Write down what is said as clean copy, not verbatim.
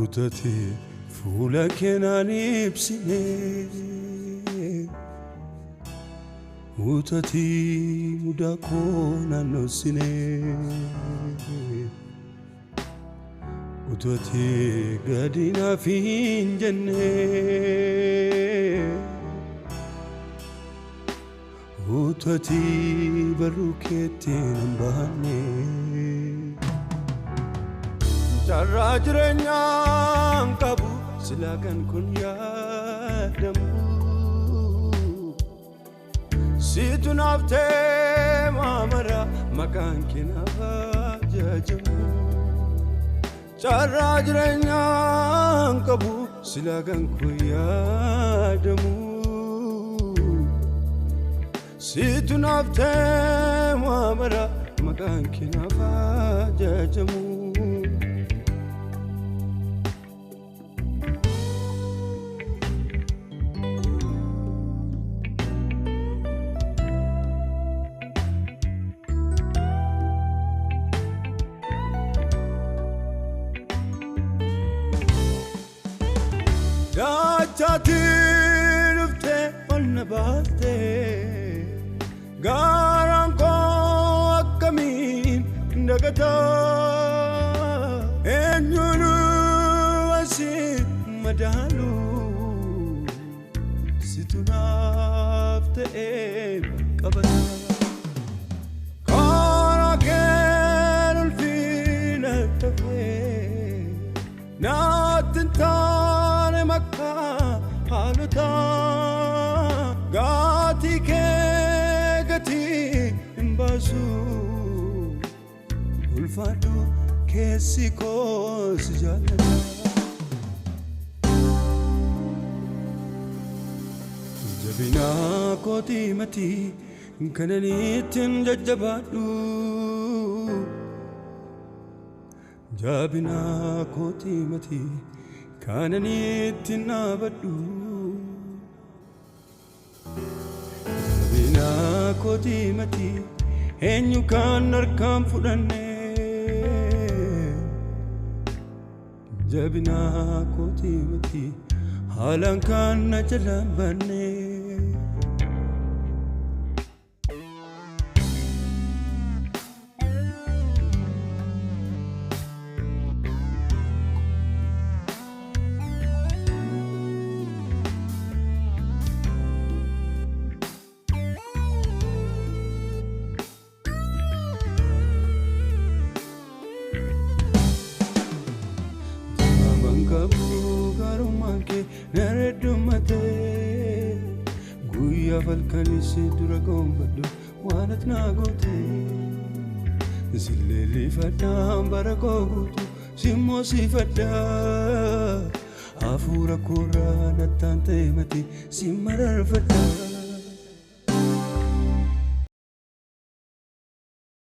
utati fuula keenan ibsine utati mudaa koo naannoosine utati gadi naaf hin jenne utati barruu keetiin hin baane Jarra jireenyaan qabu silaa kan kun yaadamu Situ naaf ta'e maamara maqaan kee naaf ajajamu Jarra jireenyaan qabu silaa kan kun yaadamu Situ naaf ta'e maamara maqaan kee naaf ajajamu Dachatiin ufte onnabaaste Gaaraan koo akkamiin dagata Eenyuunu asiin madaalu Situ naaf ta'e qabata Karaa keen ulfiina tafee Naatin taane makkaa haalota Gaati kee gati hin baasu Ulfaadhu keessi koo si jaallata Jabina kootii mati kananiitin jajjabaadhu Jabina kootii mati kananiitin naabadhu Jabina kootii mati eenyu kan harkaan fudhanne Jabina kootii mati haalaan kan na jalaan baanne Garumanke naredumate Guya falkanisi dura gombadu wanat nagote Zilleli fadda barakogutu simmo sifadda Afura kura natante mati simmarar fadda